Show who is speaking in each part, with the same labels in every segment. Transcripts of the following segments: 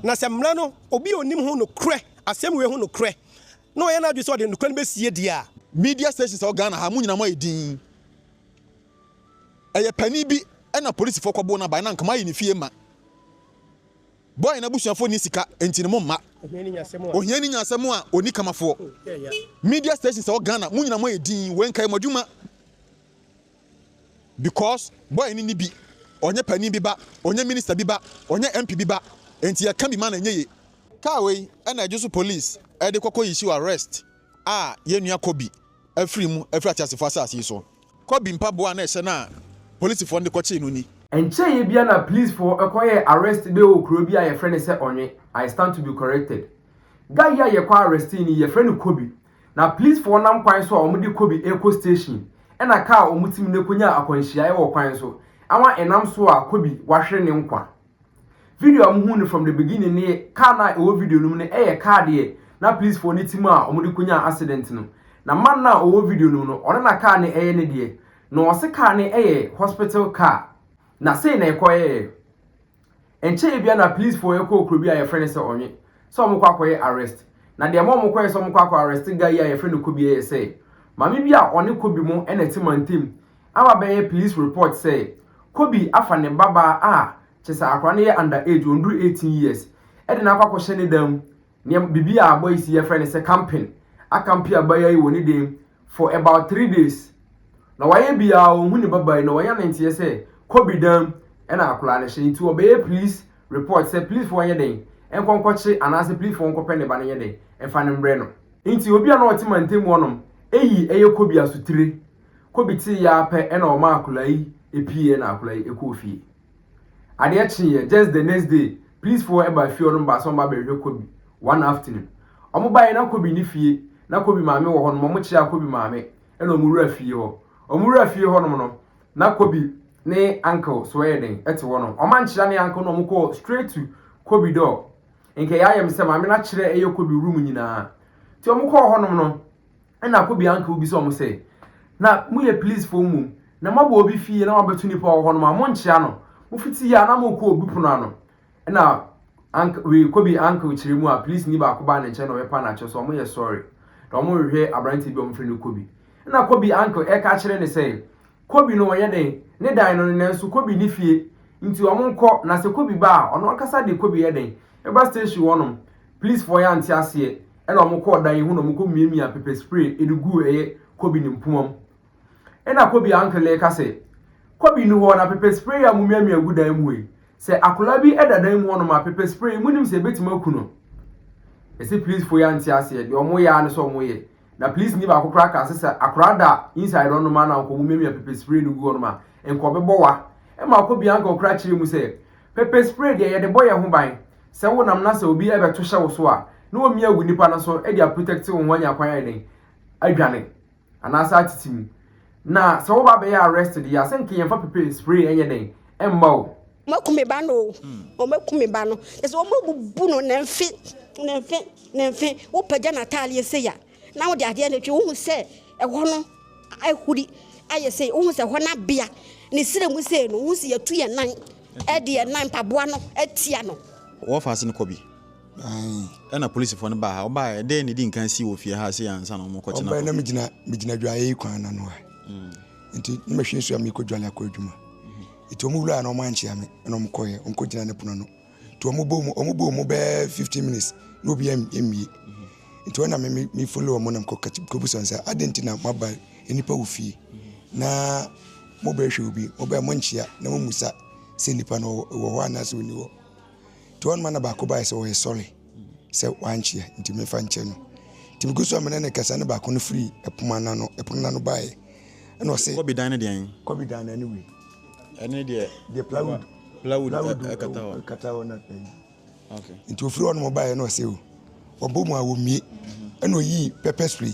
Speaker 1: na se mra no obi onim ho no krɛ asɛm we ho no krɛ no ye na adwe so de no krɛ no besie dia
Speaker 2: media stations of Ghana ha mu nyina mo edin eye pani bi na police for kwabo na ba na nkama yi ne fie ma boy na busuafo ni sika enti ne mo ma ohiani nyasem a oni kamafo media stations of Ghana mu nyina mo edin wen kai modwuma because boy ni bi onye pani bi ba onye minister bi ba onye MP bi ba enti ya kan bi ma na nyeye ka we na ejusu police e de kokko issue arrest ye nua Kobby afri atiasefo asase so Kobby mpaboa na ehye na police for ndekwache no ni
Speaker 3: enche ye bia na police for ekoye arrest be okuro bia ye friend say onwe I stand to be corrected guy ya ye kwa arrest ni ye friend Kobby na police for nam kwan so omudi Kobby eco station na ka omutim ne konya akwanhia ye wo kwan so awa enam so a Kobby wahwe ne nkwa video am hu ni from the beginning ne ka na e video no ne eye ka de na police for ne tim a omudi konya accident no na man na o video no one na car ne eye ne de no o se car ne eye hospital car na say na ekoye enche bia na police for ekọ okro bia ye friend say onwe so mo kwakoye arrest na de mo kwaye so mo kwakọ arrest guy ya ye friend Kobby ye say mami bia one Kobby mo ene timantem aba be police report say Kobby afa ne baba chesa akwa ne ye underage onduru 18 years e de na kwakọ hye ne dam ne bibia boys ye friend say camping akampi abaya yi woni dem for about 3 days na waye bia ohun ni baba na wanya ntie say Kobby dam na akula ne hye nti obeye police report say police for wanya den enkonkɔkye anase police for nkɔpɛ ne ba ne den emfa ne mbre no nti obi a na otimantem wonom eyi eye Kobby asutire Kobby ti ya pɛ na o ma akula yi epie na akula yi ekofie ade akye just the next day police for eba fie no ba so ba behwe Kobby one afternoon omo bae na Kobby ni fie na Kobby maame wo ho no mo kye Kobby maame e na omuru afie ho omuru afie ho no na Kobby ne uncle so yeden ete wo no omanchia ne uncle no mo ko straight to Kobby door nke ya yem se maame na kire eye Kobby room nyina ti omo ko ho no na Kobby uncle bi so omo say na mu ye police for mu na mabo obi fie na mabetu ni pa ho no ma mo nchia no mo fiti ya na mo ko obi puno ano na uncle Kobby uncle kire mu a police ni ba ko ba ne nche no we pa na che so omo ye sorry na omo hwe abranti bi omo friend Kobby na Kobby uncle e ka kire ne say Kobby no ye den ne dan no ne nso Kobby ni fie nti omo nko na se Kobby ba ono akasa de Kobby ye den e ba station wonom police for ya anti ase e na omo ko dan hu no mo ko miamia pepper spray edugu eye Kobby ni mpumom e na Kobby uncle e ka say Kobby no ho na pepper spray ya mu miamia gu dan mu e se akola bi edadan mu wonom a pepper spray munim se betima kuno e se police for ya anti ase e de omo ya ne so omo ye na police ni ba akokra ka se akora da inside on ma na ko mu miamia pepper spray no gu wonom a enko bebo wa e ma Kobby uncle okra kire mu se pepper spray de ye de boy ho ban se wo nam na se obi e beto hye wo so a na o mi agu nipa na so e dia protect wo wanya kwan eden adwane anasa atitimu na se wo ba be arrested ya se nke yemfa pepper spray enye den emma o
Speaker 4: makumi ba no o makumi ba no se o mabubu no na mfi wo pagya Natalia se ya na wo de ade na twi wo se e ho no ahuri aye se wo se ho na bia ne sire mu se no wo se ya tu ye nan e de nan paboa no atia no
Speaker 2: wo fa se ne Kobby na police for ne ba ha oba e de ne di nkan si wo fie ha se yansa no mo ko china
Speaker 5: oba na migina dwaye kwan na no nti mehwe so am ko dwale akwadwuma iti omu wura na o manchi ame na omu koye onko gina ne puno no to omu bo mu be 15 minutes no bi emie nti ona me follow omu na ko buson say adentina maba enipa wo fie na mo be hwe obi oba manchia na mo musa se nipa no wo ho anase oni wo to on man ba ko ba say we sorry say wanchia nti me fa nche no nti me guso amene ne kasa ne ba ko no free epoma na no bae no say
Speaker 2: Kobby dan ne den
Speaker 5: Kobby dan na anyway
Speaker 2: ene de
Speaker 5: plywood katawo na
Speaker 2: okay
Speaker 5: nti ofri on mo bae no say o obo mu awo mie eno yi pepper spray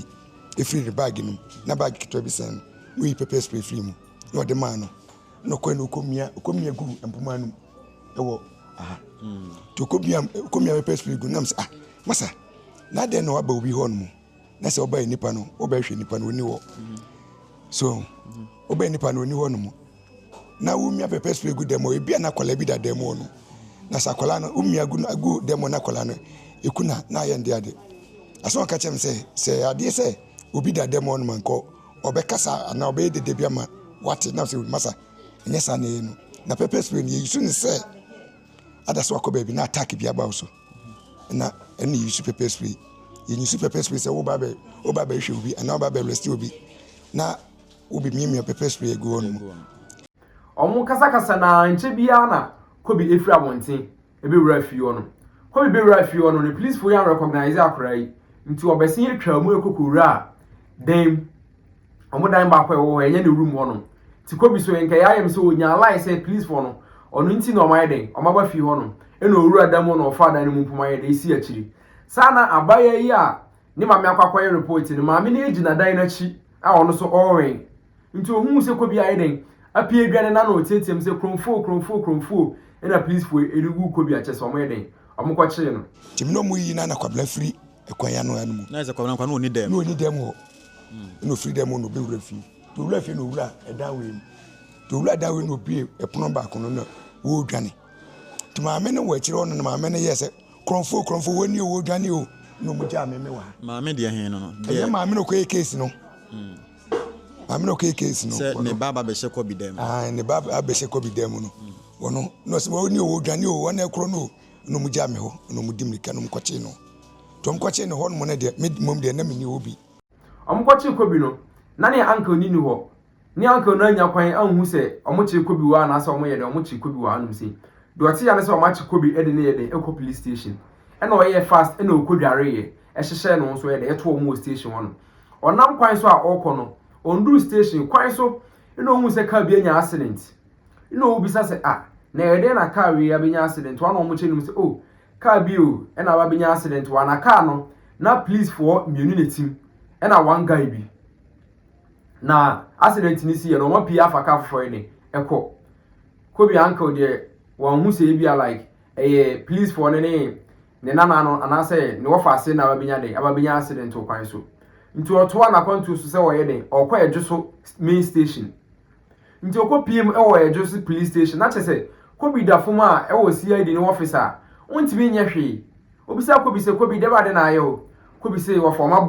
Speaker 5: e free the bag no na bag kitwa bi san we pepper spray free mu no de man no ko no komia gu empoma no ewo to komia pepper spray gu nam say masa na de no aba obi ho no na say oba nipa no oba hwe nipa no oni wo so oba nipa no oni ho no na wo mia pepper spray gu dem o e bia na kola bi da dem no na sakola no umia agu demo na kola no ekuna na ye ndi ade aso ka chem se ade se obi da demo no manko obekasa na obe de bia ma wate na se masa enye sa na enu na pepper spray ni yisu ni se ada so akoba bi na attack bia ba so na eni yisu pepper spray yisu pepper spray se wo ba be hwe obi na wo ba be rest obi na obi miemia pepper spray egu onu
Speaker 3: omu kasa na nche bia na Kobby efri abonten ebe wura fi ono Kobby be wura fi ono ne police for yan recognize akora yi nti obesin etwa mu ekokowura dem omu dan ba kwa wo enye ne room ono ti Kobby so enka ya yem so onya lie say police for no ono nti na omai den omaba fi ono ena owura dam no ofa dan mu mpuma ye de isi akiri sana abaya yi a ne mame akwakwa ye report ne mame ne ejina dan na chi a ono so owen nti ohun se Kobby ayi den apie dwane na no tietiem se kromfo ena police for erigu Kobby a chese omo eden omo kwa chire no
Speaker 5: timno mu yi na kwabla free ekwan ya no anu mu
Speaker 2: na ze kwabla kwa no ni dem
Speaker 5: ho no free dem no be wura fi to wura fi no wura eda we to wura da we no bi epono ba ko no wo dwane to ma me no wa chire ono na ma me no yese kromfo woni wo dwane o no mu ja me wa
Speaker 2: ma me de hen no
Speaker 5: de ma me no ko case no amino case no
Speaker 2: se ne baba be she Kobby dem
Speaker 5: ne baba be she Kobby dem no wono no se woni o dwane o wona ekro no mu ja me ho no mu dimrika no mu kwache no to mu kwache no ho no ne de mom de na me ni obi
Speaker 3: omu kwache Kobby no na ne uncle ni ho ni uncle na anya kwan anhu se omu che Kobby wa na se omu ye de omu che Kobby wa anum se do ati ya ne se omu che Kobby e de ne ye de eko police station e na o ye fast e na okodware ye e hyehyɛ no so ye de e to omu station wono onam kwan so a okɔ no ondu station kwan so ina ohu se car bi anya accident ina obisa se na yede na car wi abenya accident wa na omo chenum se car bi e na ba benya accident wa na car no na police for immunity e na one guy bi na accident ni si ye no mo pia afa car for ni ekɔ Kobby uncle de won hu se bia like police for ne nana no anase ne wo fa se na ba benya accident o kwan so nti otoa na kwantu so se woye den okwa edwo main station nti okọ PM e wo edwo so police station na chese Kobby da fom a e wo CID ni officer ontimi nya hwe obisa Kobby se Kobby de ba de na aye o Kobby se wo forma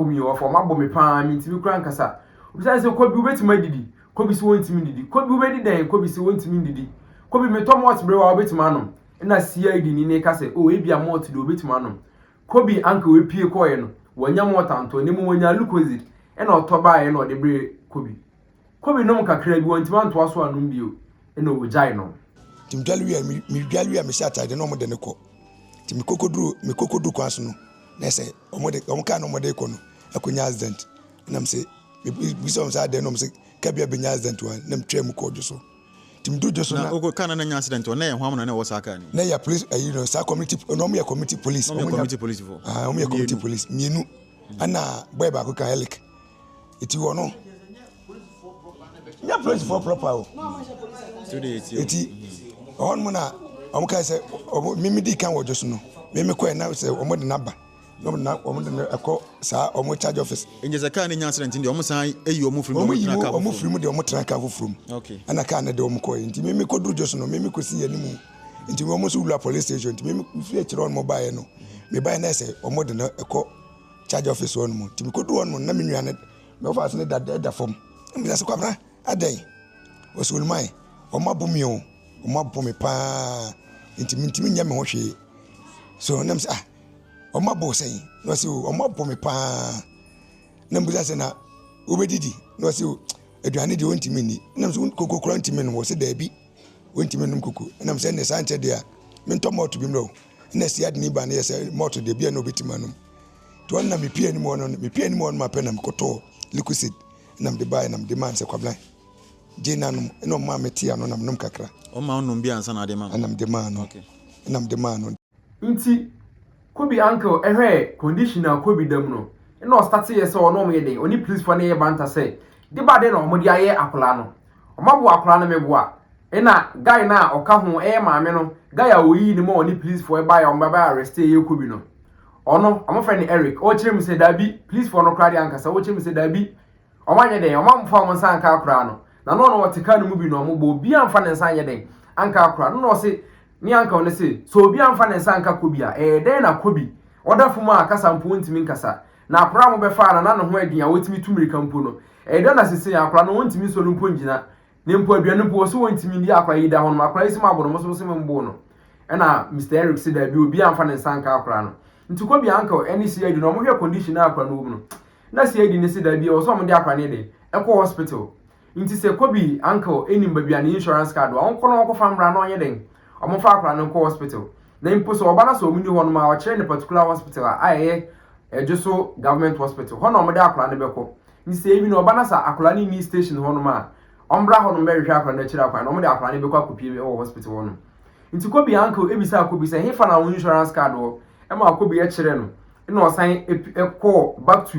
Speaker 3: bomi pa mi ntimi kura nkasa obisa se Kobby ubetima didi Kobby se wontimi didi Kobby ubedi den Kobby se wontimi didi Kobby me tomot bre wa obetima no na CID ni ne ka se ebia mot de obetima no Kobby anka we pie koye no wanya motanto ne mu wanya lukozid e na otoba e na ode bre Kobby no kakra bi wontima nto aso anum bio e na wojai no
Speaker 5: timdwalu me shata de no mo de ne ko timi kokodru kwaso no na se omo ka no mo de ko no akonya accident na mse biso msa de no mse kabia benya accident wa na mtwem ko dwo timdu dwo so na
Speaker 2: ogo kana na nya accident wa na ye hwam na wo saka ni
Speaker 5: na ya police sa community no mo ya community police
Speaker 2: no community police fo
Speaker 5: mo ya community police mienu ana boy ba ko ka helik iti wono ya police for proper o iti on mo na omo ka se mimi di kan wo dwo so no mimi ko na se omo de naba no na omo de akọ sa omo charge office
Speaker 2: enje se ka ni nya accident ndi omo san eyi omo firi omo traka
Speaker 5: omo firi mu de omo traka fufuru
Speaker 2: okay
Speaker 5: ana ka na de omo ko nti mimi ko dru dwo so no mimi ko si yanimu nti omo so wula police station nti mimi fi chiro on mobile no me buy na se omo de na akọ charge office on mu nti mi ko dru on mu na me nua ne me office ne da form mi se kwabra adan osulmai omo abumi o omo abumi pa nti mi nya me ho hwe so na me say omo abo say no say omo abumi pa na mbuza say na obedidi no say aduane de wontimi ni na me say kokokoro ntimi no wo say da bi wontimi num koko na me say ne sanche de a me ntomoto bi mro na si ade ni ba na say moto de bia no betima num to na me pia ni mo no ma pe na me koto liquid na me de buy na me demand say kwablan jina num no ma metia no na num kakra
Speaker 2: o ma num bia ansa na de ma
Speaker 5: na me de man okay na me de man
Speaker 3: nti Kobby uncle ehwe conditional Kobby dem no e no start ye se ono mo ye den oni police for na ye banta say de ba de no mo de aye akola no o ma bo akola no meboa e na guy na oka ho e maame no guy a oyi ni mo oni police for e ba ya o ba arrest ye Kobby no ono o mo friend Eric o kire mi say dabi police for no kra de anka sa o kire mi say dabi o ma nye den o ma mfa mo san ka akora no na no no wotika no mu bi no mo bo bi amfa ne san ye den anka akora no no say ni anka on say so obi amfa ne nsa anka Kobby a den na Kobby oda fuma akasa mpo ntimi nkasa na akora mo be fa na no ho adin a wotimi tumiri kampo no den na sese akora no wontimi so no mpo ngina ne mpo aduane mpo so wontimi ndi akora yi da ho no akora yi sim abono mo so sim mbo no na Mr. Eric say da bi obi amfa ne nsa anka akora no nti Kobby anka any CID no mo hwe condition akora no no na CID ne say da bi o so mo de akora ne de ekọ hospital nti say Kobby anka enim ba bia ne insurance card wa onko no fa mra no onye den omo fa akora no ko hospital na impo so oba na so omuni ho no ma wa kire ne particular hospital a just government hospital ho na omo de akora ne beko ni say ebi no oba na sa akora ne ni station ho no ma ombra ho no be hwe akora na kire akora na omo de akora ne beko akopie me hospital ho no nti Kobby anka ebisa Kobby say he fa na insurance card ho e ma Kobby e kire no na osan ekọ back to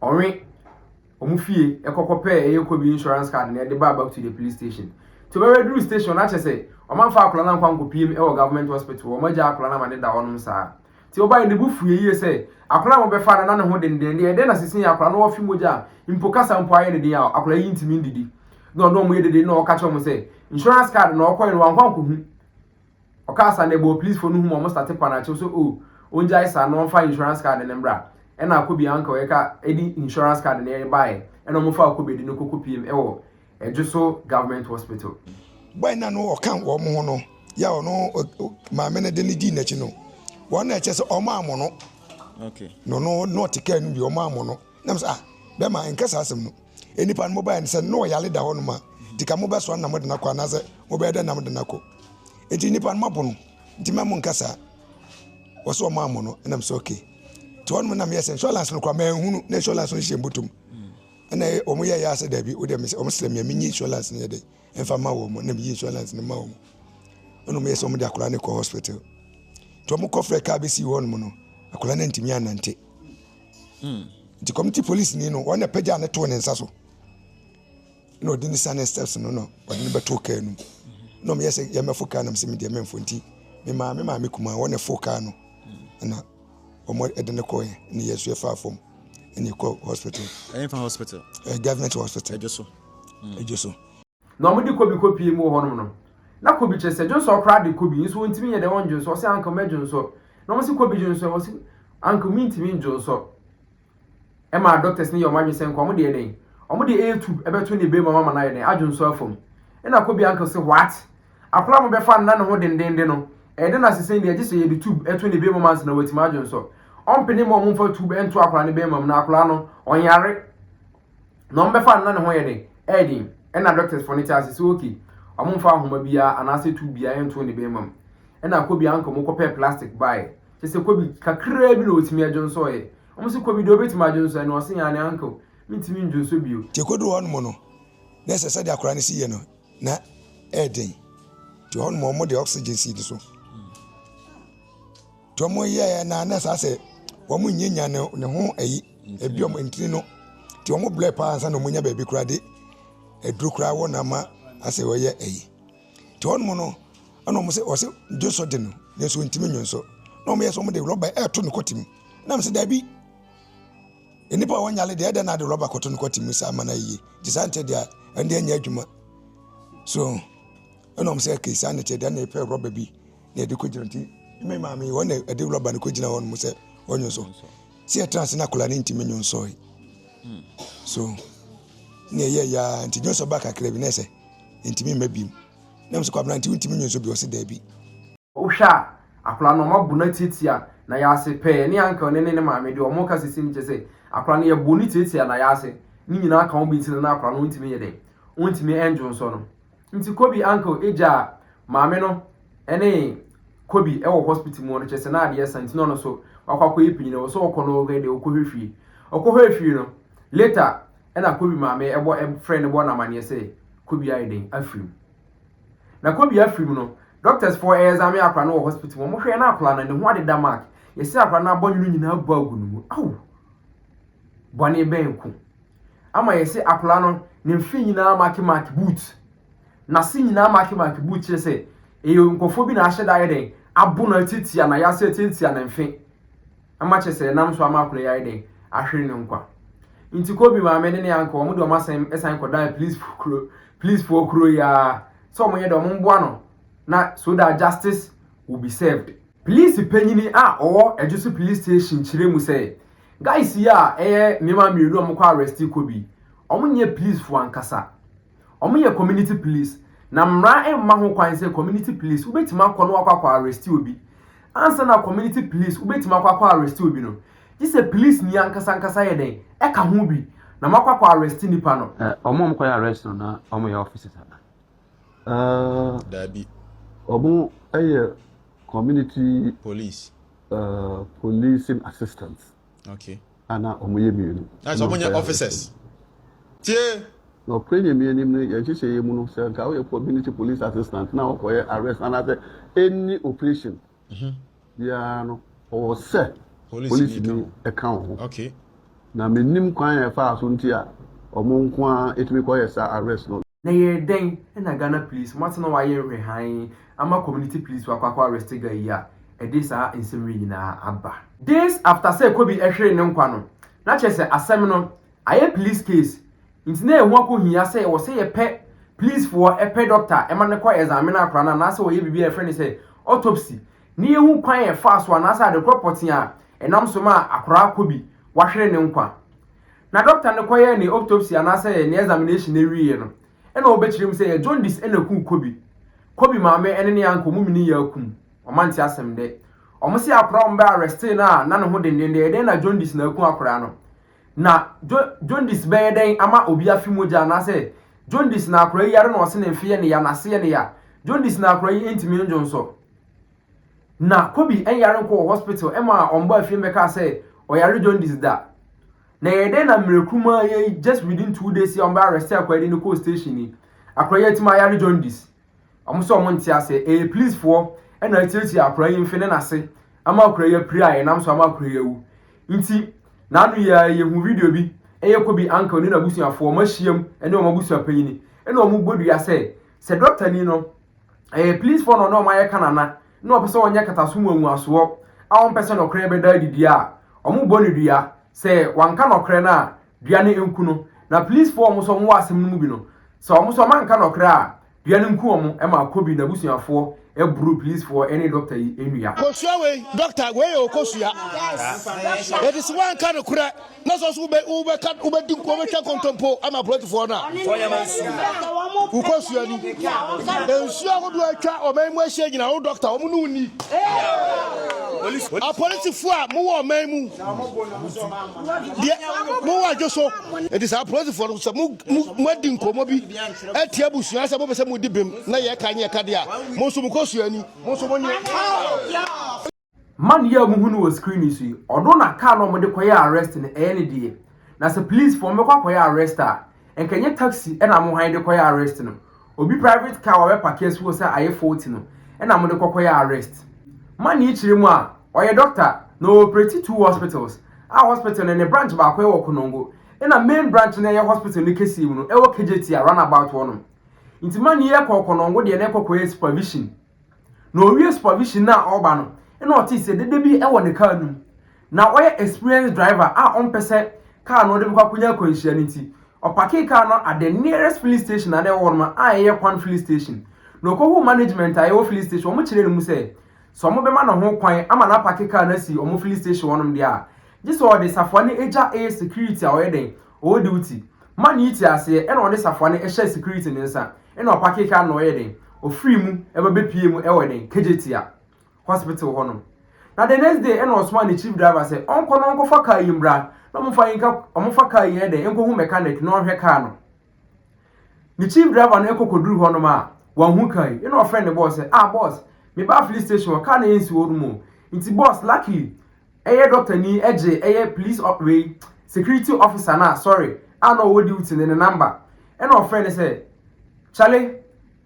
Speaker 3: onwe omufie ekokope Kobby insurance card na de back to the police station to be do station na chese o man fa akula na nkwa nkopiem government hospital o maja akula na ma de da wonum sa ti oba ne bufue yie se akula mo be fa na ne ho denden de na sisin akula no ofi moja impokasa mpo aye de ya akula yi ntimi ndidi no mo ye de na o ka cho mo se insurance card na okoy no wankwa nkohu o ka sa na bo police for no hu mo start pa na che so onja isa no fa insurance card ne mbra e na Kobby anka we ka edi insurance card na e buy e no mo fa Kobby de no kokopiem just government hospital
Speaker 5: boy na no okan wo mo no ya ono ma me ne de ni di na chi no wo na eche se o ma amo no
Speaker 2: okay
Speaker 5: no tika nu bi o ma amo no na me be ma nkasa asem no enipa no mobile se no yale da ho no ma tika mo be so na mo de na kwa na se mo be de na mo de na ko enti nipa no mapo no nti ma mo nkasa wo so o ma amo no na me se okay to on mo na me yes insurance no kwa ma hunu na insurance no shembutum na omo ye ya se da bi o de me se omo se me nyi insurance ne de enfa ma wo mo na me insurance ne ma wo ono me so mo de akora ne ko hospital to mo ko frɛ ka be si wo no no akora na ntimi anante the community police ni no wona pagya ne to ne nsa so no di ni sane steps no wona ne beto ka nu no me yese ya me foka na me se me de me mfonti me ma me kuma wona foka no na omo edene ko ye ne yesu e fa fom ni ko hospital
Speaker 2: hospital
Speaker 5: government hospital ejoso
Speaker 3: na mo di Kobby kopie mu ho no na Kobby chese jonso okra de Kobby nso ntimi ye de won jonso se anka me jonso na mo se Kobby jonso wo se anka mi ntimi jonso e ma doctors ni yo ma dwese nko mo de den omo de A2 e beto ne be mama na ye den ajonso afom e na Kobby anka se what akora mo be fa na ne ho dendende no e de na sesen de agese ye de tube eto ne be mama na watima ajonso ompene mo mo fa tube ento akora ne be mama na akora no onyare no mbe fa na ne ho ye den edin e na doctors for nature say okay amumfa ahoma bia anase tu bia ento ne be mam e na Kobby anka mo kopɛ plastic buy che se Kobby kakra bi na otimi ajonso ye omo se Kobby do betima ajonso na osen ya ne anka mitimi njonso bio
Speaker 5: te kodu won mo no na se se de akora ne si ye no na edin to hon mo de oxygen seed so to mo ye na sa se wo mo nyenya ne ho ayi ebi o ntini no ti wo mo ble pa ansa no mo nya ba bi kura de edru kura wo na ma ase wo ye ayi ti hon mo no ana mo se o se joso de no ne so ntimi nyonso na mo ye so mo de roba to ne kotim na mo se da bi enipa wo nyale de na de roba koto ne kotim sa ma na yi ti sante de ande anya adwuma so ana mo se ke sanete de na pe roba bi na de ko jiranti me ma mi wo na de roba ne ko jina won mo se wonyonso si trans na kula ni ntimi nyonso so ne ye ya nti nyonso ba kakra bi na se ntimi mabim na mso kwa branti ntimi nyonso bi o se da bi
Speaker 3: ohwa akula no mabu na titia na ya se pe ni anka ne maame de o mo ka sisi ni chese akula ne ye boni titia na ya se ni nyina aka on bi ntini na akula no ntimi ye den ntimi enjo nso no nti Kobby anka eja maame no ene Kobby e wo hospital mu no chese na ade santi no so wakwa yipinyi no so okono de okohwefie no later ena Kobby maame ebo friend ebo na mane say Kobby aiden afrim na Kobby afrim no doctors for exam akra no hospital mo hwe na akla na ne ho ade da mark yesi akra na abonyu nyina abu agunu mu aw bone benku ama yesi akla no ne mfi nyina mark boot na si nyina mark boot che say nkofo bi na ahye da yeden abu na titia na ya se titia na mfi ama chese nam so ama akura ya den ahwere ne nkwa nti Kobby maame ne anka omo de omo esan kodan please for kuro ya so omo ye de omo mboa no na so that justice will be served. Police penyini or Ejusu police station chiremu say, guys ya mema mienu omukwa arrest Kobby. Omunye police for ankasa. Omunye community police. Na mra emma ho kwan say community police ubetima akọ no akwa arrest obi. Answer na community police ubetima akwa arrest obi no. This a police ni ankasa ye den. Eka ho bi. Na makwa arrest nipa no.
Speaker 6: Omo mko arrest no na omo ya officer.
Speaker 2: Dabi.
Speaker 6: Omo community policing assistants.
Speaker 2: Okay.
Speaker 6: Ana omo ye mienu.
Speaker 2: That's omo officers. Tie.
Speaker 6: No premier mienu ni ye chise ye mu no say ka we community police assistant na o arrest and say any operation. Ya no or say police ni account.
Speaker 2: Okay.
Speaker 6: Na menim kwan e fa aso ntia omo nko a etimi ko yesa arrest no.
Speaker 3: Na ye den na Ghana police mate no wa ye rehan ama community police wa kwakwa arrest ga ya e dey sa nsem nyina aba. Days after say Kobby ehwere ne nkwa no na chese asem no aye police case nti na ehu akohia say wo say ye pe police for a pe doctor e ma ne kwa examine akra na say wo ye bibia e friend say autopsy ni ehu kwan e fa so na say the property a enam so ma akra Kobby wahwere ne nkwa na doctor ne kwa ye ni autopsy na say ne examination e wiye no e na obechirem say jaundice e na ku Kobby maame ene ne yanko mumini ya kum omanti asem de omosi akra omba arrest na ne ho de na jaundice na ku akra no na jaundice be den ama obi afimoja na say jaundice na akra yare na ose ne mfie ne ya na se ne ya jaundice na akra yi entimi njonso na Kobby yare nko hospital ema omba afie meka say oyare jaundice da na yede na mrekuma ye just within 2 days ya omba arrest akwa ni ko station ni akra ye tima yare jaundice omuso omonti ase police for na tiriti akra yi mfene na se ama akra ye pri aye nam so ama akra ye wu nti na anu ye hu video bi Kobby uncle ni na busuafo mahiem ene o mabusua panyini ene o mugbodu ya se doctor ni no police for no ma ye kanana na o pese onye kataso mu aso a on pese no kra be da didi a o mugbo ni dua se wanka no kra na dua ne enku no na police for mo so mo asem no mu bi no se o mo so manka no kra a dua ne enku o mo e ma Kobby na busuafo e buru police for any doctor yi enua
Speaker 1: kosua we doctor we o kosua it is one kind of kura na so so ube din ko be twa kontompo ama plot for na u kosua ni ensu agodo atwa o man mu ahia gina o doctor o mu no ni a police for mo wo man mu de mo wa joso it is a police for so mo din ko mo bi atia busua se mo be se mo di bem na ye ka nya ka de a mo so mo kosua mo so mo nya
Speaker 3: man ya muhunu was screen isi odo na car no mo de koye arrest ne ene die na se police for me kwa koye arrest a enkenye taxi e na mo han de koye arrest no obi private car wa park as wo say aye 40 no e na mo de koye arrest man yi chire mu a oye doctor no operate 2 hospitals a hospital ne branch ba koye wo Konongo e na main branch ne ye hospital ne kesi mu no e wo KJT a runabout wono nti man yi kwa Konongo de ne koye supervision no we supervision na oba no eno oti se dede bi e wo ne car num na oye experienced driver a on pese car no de kwa kunya kwanhia nti opake car no at the nearest filling station na de wo ma a ye kwan filling station no ko hu management a ye wo filling station mo kire mu se so mo be ma no ho kwan ama na pake car na si o mo filling station wonum de a just o de safone eja a security a o den o duty man yi ti ase e na o de safone e share security ne nsa e na opake car no ye den o free mu e ba be pie mu e wo den KJT a hospital honum na the next day and Osman the chief driver say onko fa car yimbra na mo fa yinka o fa car yi de enko hu mechanic na ohwe car no the chief driver na ekokoduru honum a wan hu car yi na friend the boss say boss me ba police station car na yensi worumo nti boss luckily doctor ni police way security officer na sorry no wo duty ne number and our friend say Charlie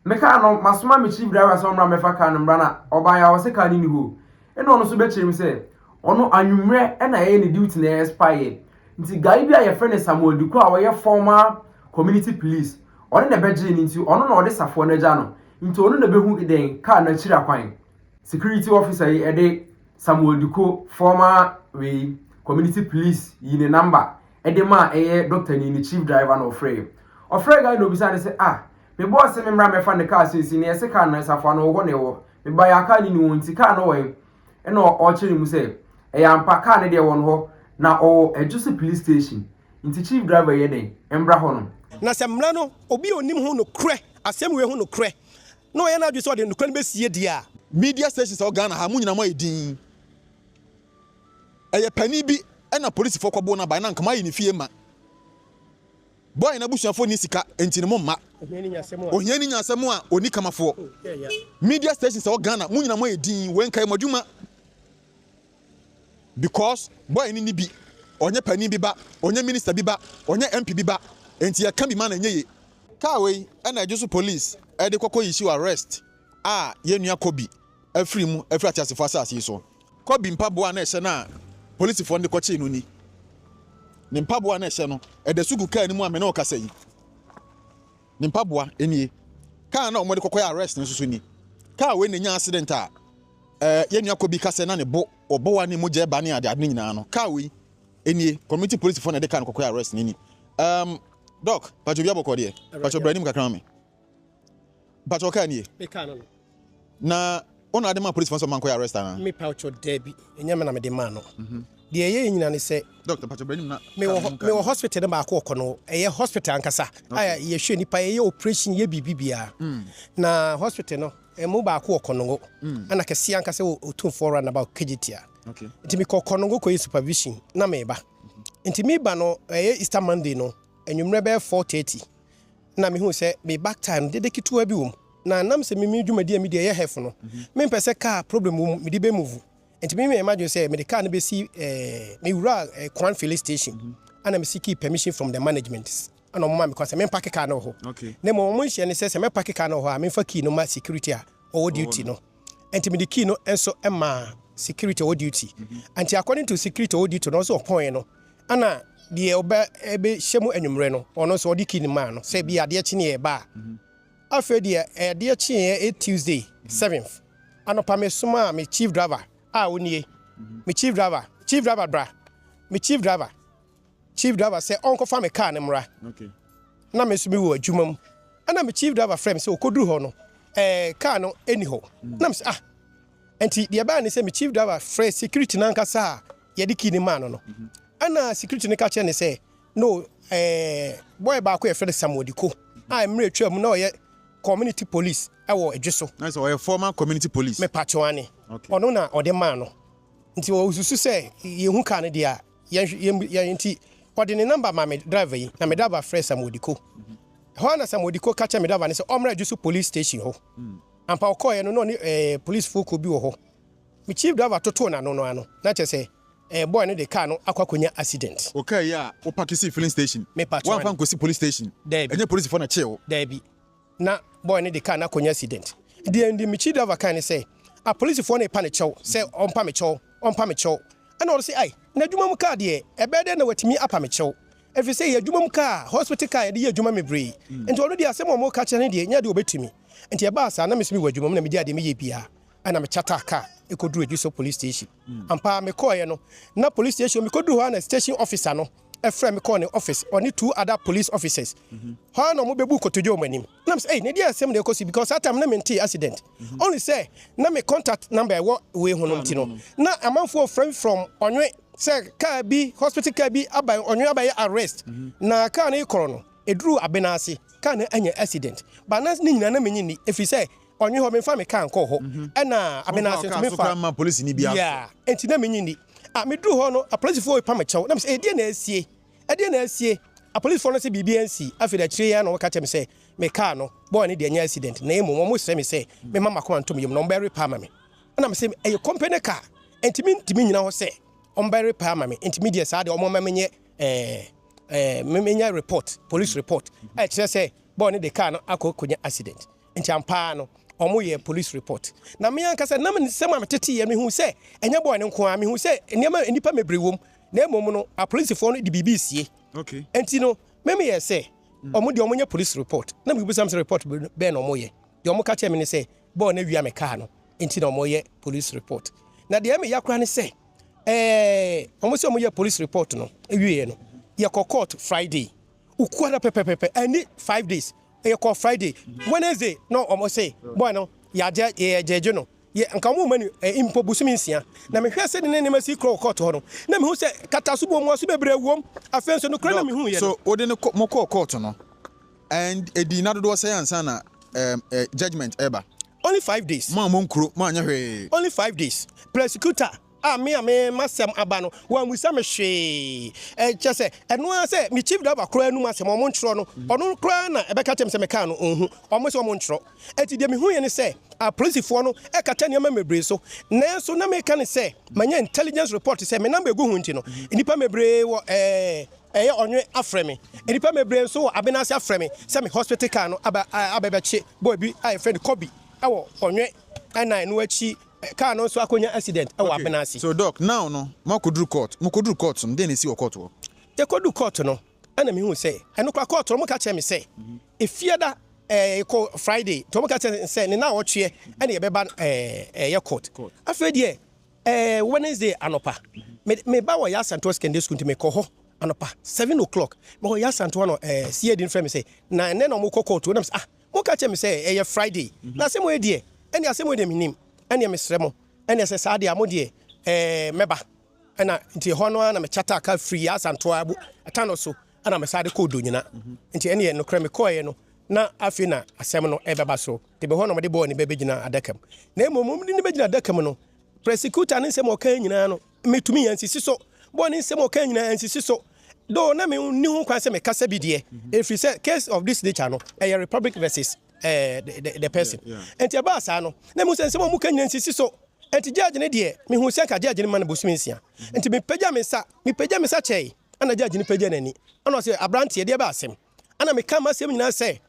Speaker 3: meka no masoma me chief driver so mra me fa car no mra na oba ya wo se car ni ho eno no so be chirim se ono anwumre na ye ne duty na expire nti guy bi a ye friend Samuel Duku a wo ye former community police ono na beje ni nti ono na ode safo na ja no nti ono na behu den car na chira kwan security officer ye ede Samuel Duku former we community police yi ne number ede ma doctor ni chief driver no ofre guy no bisa ne se me boss me mra me fa ne car sisi ne se car na safo no wo ne wo ba ya car ni wonti car no wen e na o kire mu say e ya ampa car ne de won ho na o ejuse police station nti chief driver ye den embra ho no
Speaker 7: na se mra no obi onim ho no krɛ asɛm we ho no krɛ no ye na adwe so de no krɛ no besie dia
Speaker 2: media stations o Ghana ha munyina mo edin eye pani bi na police fo kwabo na ba na nkama yi ni fie ma boy na busuafo ni sika enti ne mo ma ohia ni nyasɛm a oni kamafo media stations o Ghana munyina mo edin wen kai modwuma because boy ni bi onye pani bi ba onye minister bi ba onye MP bi ba enti ya kan bi ma na nyeye car we na ejusu police e de kokko issue arrest yenua Kobby afiri mu afiri atiasefo asase so Kobby mpaboa na ehye na police fo ndekọ chi no ni ne mpaboa na ehye no e de sugu car ni mu amena okasa yi ne mpaboa enie car na omode kokọ arrest nso so ni car we nya accident yenua Kobby kasa na ne bo obowa ni moje ba ne ade nyina no car we enie community police fo na de car no kokọ arrest ni doc pacho bia bokọ de pacho branim kakra me pacho car ni
Speaker 7: me car no
Speaker 2: na ona ade ma police fo so man ko arrest na
Speaker 7: me pacho debi enyame na me de ma no de ye nyina ne se
Speaker 2: doctor pacho branim na
Speaker 7: me wo hospital ba ko kono eye hospital ankasa aya ye hwe nipa ye operation ye bibibia na hospital no emu ba ko kono ana kese ankasa otumfo run about kejitia
Speaker 2: okay
Speaker 7: nti me kono ko supervision na me ba nti me ba no eye Easter Monday no enwumre be 4:30 na me hu se me back time de kitua bi wom na nam se me dwumadi me de ye hef no me pese car problem me de be move enti me imagine say me de car no be see me wura Kwan filling station ana me seek permission from the management ana mo ma me kwase me park car no ho
Speaker 2: okay
Speaker 7: na mo hye ne se me park car no ho a me fa key no ma security a o duty no enti me de key no enso ema security o duty anti according to security o duty no so point no ana de oba ebe hyemu anwumre no ono so odi key ni ma no se bi ade chi ne e ba after the dear chi Tuesday 7th anopa me suma me chief driver onie me chief driver bra me chief driver say onko fa me car ne mra
Speaker 2: okay
Speaker 7: na me sumi wo adwuma mu ana me chief driver frame say okoduru ho no car no eni ho na me say enti de ba ne say me chief driver fresh security na nkasa ye de kini man no ana security ne ka che ne say no boy ba ko ye frede samodiko mre twam na oye community police ewo edweso
Speaker 2: nice or former community police
Speaker 7: me pachoane ono na ode man no nti wo susu se ye hu ka ne dia ye nti ode ne number ma me driver yi na me driver fresh samodiko ho na samodiko ka che me driver ne se omra edweso police station ho ampa okoye no ni police folk obi wo ho me chief driver toto na no ano na che se boy no de car no akwakonya accident
Speaker 2: okay ya o pakisi filling station
Speaker 7: me pachoane
Speaker 2: one fan ko si police station enye police for na chill
Speaker 7: debi na boy ne de car na konya accident the me chief driver kan say a police for na panic chow say ompa me chow and all say ai na dwuma mu car de e be de na watimi apa me chow if you say ya dwuma mu car hospital car de ya dwuma me bre and already asem o mo ka che ne de nya de obetumi enti e ba sa na me simi wadwuma mu na me de ade me ye bia ana me chata car e ko duru Edwiso police station ampa me call ye no na police station me ko duru ha na station officer no a friend me call the office only 2 other police officers how no mo bebu kotojo manim na say ne dia asem na ekosi because that time na me accident only say na me contact number we hono ntino na amanfo friend from onwe say car bi hospital car bi abai onwe abai arrest na car na ikoro no eduru abenase car na anya accident but na nyina na menyi ni efi say onwe ho me fa me car nko ho na abenase to me fa
Speaker 2: ma police ni bia
Speaker 7: yeah enti na menyi ni me duru ho no a police for pa me chew na me say e na asie a police for no say BBNC afi da kire ya no ka chem say me car no boy ni de anya accident na emo mo say me say me mama ko antom yem no bury pa ma me na me say e company car entimi nyina ho say on bury pa ma me entimi de sa de o mo ma menye memenya report police report e kire say boy ni de car no akokonya accident enti ampa no omo ye police report na me anka say na me sema metete ye me hu say enya boy ni nko a me hu say nipa mebrewom na emom no a police for no di BBC
Speaker 2: okay
Speaker 7: enti no me ye say omo de omo nya police report na me busam say report be na omo ye de omo ka che me ni say boy na wia me car no enti na omo ye police report na de me yakra ni say omo say omo ye police report no ewie no ye court Friday ukuara pepepepe any 5 days e call Friday Wednesday no omo say boy no ya je no ye nka mo mani impo busumi nsia na me hwɛ se ne ne masi kro court ho no na me hu se kataso bo mo so bebre wom afenso no kra na me hu ye
Speaker 2: so odi ne mo court no and edi na dodo say ansa na judgment eba
Speaker 7: only 5 days
Speaker 2: ma mo nkro ma anya hwe
Speaker 7: only 5 days prosecutor me masem abano wa musa me hwe chese eno ase me chief driver kro anu masem o mo ntro no ono kro na ebeka tem se me kan no ohu o mo se o mo ntro eti de me hu ye ne se a police for no e kata ne mebre so na so na me kan se manya intelligence report se me number egu hu nti no nipa mebre wo onwe afreme nipa mebre so abenase afreme se me hospital car no abebeche boy bi I friend Kobby awo onwe ana no achi car no so akonya accident e wa benasi.
Speaker 2: So doc now no makodru court no dey na si court wo
Speaker 7: te kodu court no ana me hu say eno kwa court no ka che me say efiada ko Friday to mo ka che say ne na otwe ene ye beba ye court afa die Wednesday anopa me ba wo ya Santos Secondary School ti me ko ho anopa 7 o'clock me ho ya Santos no see din frame say na ne no mo ko court no mo ka che me say Friday na se mo e die ene ase mo de minim ene mesremo ene se saade amode meba ena nti hono na me chata ka free asanto abu atano so ana me saade ko do nyina nti ene no kra me koye no na afi na asem no ebeba so te be hono me de bo ni bebe gina adakam na emomum ni be gina adakam no prosecutor ne nsem o kan nyina no metumi yansisi so bo ne nsem o kan nyina yansisi so do na me ni hu kwan se me kasa bi de if you say case of this nature no a republic versus the person enti aba asa no na mu sense mu kan nyansisi so enti judge ne de me hu se ka judge ne man bosumi nsia enti me pagya me sa chei ana judge ne pagya nani ana se abrante de ba asem ana me ka masem nyina se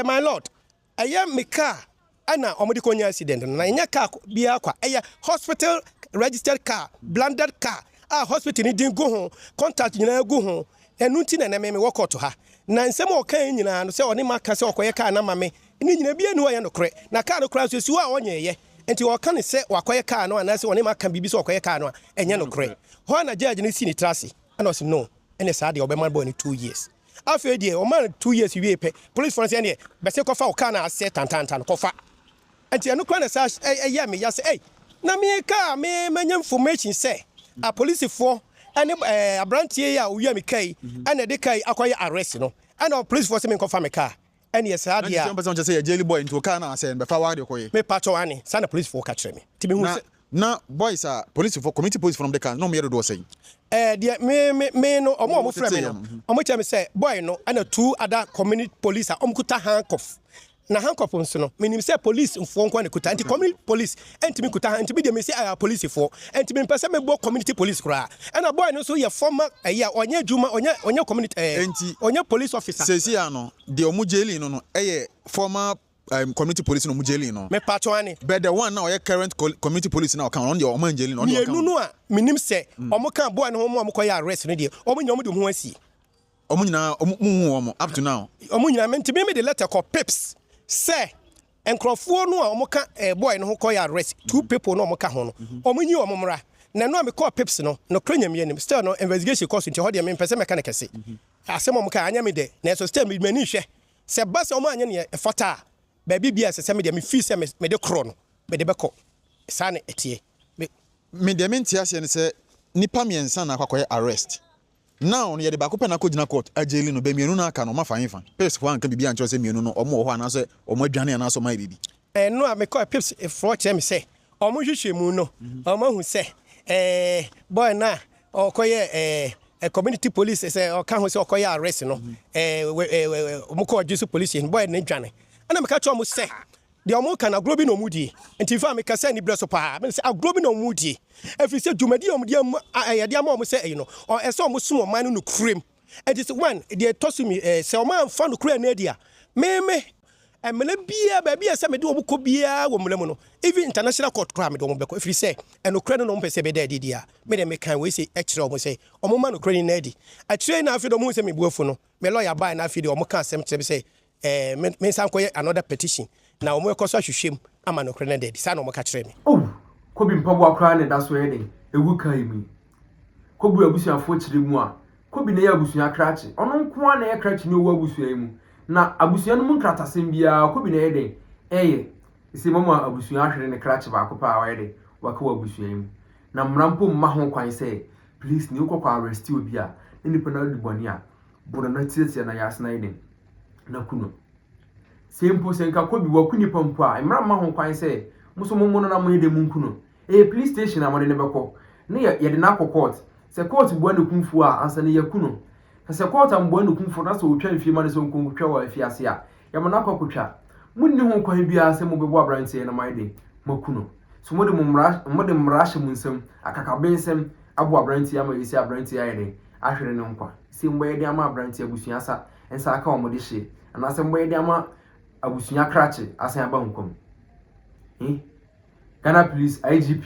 Speaker 7: my lord aya me car ana omodi konya accident na nya car bia kwa aya hospital registered car blended car hospital ni din go ho contact nyina go ho enu nti na me workout ha na nsem o kan nyina no se oni maka se okoye car na mame ni nyina bia nu aye no kre na car no kra so si wa onyeye enti o kan se wakoye car no ana se oni maka bibi se okoye car no enye no kre ho na judge ni si ni trase ana se no ene sa de obema boy ni 2 years after die o man 2 years we pay police for say ne be se kofa o car na ase tantantan kofa enti enu kra na sa ya me ya se na me car me manya information say a police for ane abrantie ya owi amikai ane de kai akoye arrest no ane police force me confirm me car ane yes ha dia
Speaker 2: na person say jail boy into car na say be fa wa de koye
Speaker 7: me pacho ane sana police for catch me ti me hu
Speaker 2: na boys are police for community police from the car no me do say
Speaker 7: dia me no omo frame no omo tell me say boy no ane 2 other community police are kuta handcuff na handcuff nso no menim say police mfo nko na kuta anti community police enti me kuta anti me dey me say aya police for enti me pese me bo community police kura and boy no so ye former aya onye adwuma onye community onye police officer
Speaker 2: say no de omu jailing no former community police no mu jailing no
Speaker 7: me pacho ani
Speaker 2: but the one now current community police now can on the omu jailing on the
Speaker 7: no a menim say omo kan boy no omo koy arrest no de omo nyom de ho asi
Speaker 2: omo nyina omo up to now
Speaker 7: omo nyina me the letter called pips say enkrofo no a omoka boy no ho koy arrest 2 people no omoka ho no omonyi omomra na no me call pips no kranyam yenim still no investigation course nti ho de me pese meka ne kese asem omoka anya me de na so still me mani hwe se ba se omo anya ne fata ba bibia se me de me fi se me de kro no me de beko sa ne etie
Speaker 2: me de menti ase ne se nipa miensa na akwakoye arrest now no ye de ba ko pena ko gina court ajeli no be mienu na aka no ma fanfa pips for anka bibia ancho se mienu no omo ho ana so omo adwane ana so mai bibi
Speaker 7: no a me call pips for che me say omo hwehwe mu no omo hu se boy na okoye community police say o kan ho se okoye arrest no omo ko juice police boy na dwane ana me ka cho omo se de omo kan agrobi no mudi enti fa me ka se ni breso pa me se agrobi no mudi efi se dwumadi omo de ya de ama omo se no o ese omo sum oman no krem enti se one de tosumi se oman fa no kra na dia me emele bia ba bia se me de omo ko bia wo mlem no even international court kra me de omo beko efi se eno kra no omo pese be da dia me de me kan we se ekire omo se omo man no kra ni na di akire na afi de omo se me buafu no me lawyer buy na afi de omo kan asem kire be se me san koye another petition na omo ekoso ahwehwem ama no kra na di sa na omo ka kire me
Speaker 3: Kobby mpabu akra ne da so yede ewu kai mi Kobby abusuafo kire mu a Kobby ne ya abusua krache ono nko a na ya krache ne owu abusua mu na abusua no mu nkratasem bia Kobby ne yede isi mama abusua ahwere ne krache ba ko pa awede waka abusua yi na mmrampo mma ho kwan say please ni ukọ arrest obi a nipa na di boni a bono na tietia na yasna iden na kuno sempo senka Kobby wakuni pampo a mmra mma ho kwan say muso mo na mo yede mu kuno police station amode ne beko ne ye de na court se court bua ne kunfu a ansa ne yakuno se court am bua ne kunfu na so otwa mfie ma ne so nkonkotwa wa afie ase a ya mo na akokotwa munni ho kwan bia se mo bebo abrantie na maide makuno so mo de mmra hye mu nsam akakabensem abo abrantie ama yesi abrantie ayede ahwere ne nkwa se mbo ye de ama abrantie abusua sa ensa aka o mo de hye ana se mbo ye de ama abusua krache asan aba nkom Ghana Police IGP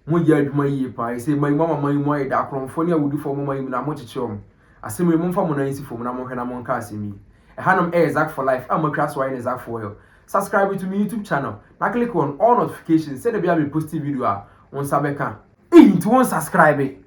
Speaker 3: mo ya adwuma yie pa say my mama mo ayi da akronfo ne awudi fo mo mayi na mo chichom asemi mo mfa mo na yisi fo mo na mo hwe na mo nka asemi ehanum exact for life amakra so ayi exact for you subscribe to my YouTube channel na click on all notifications say the be a posting video a on sabeka into one subscribe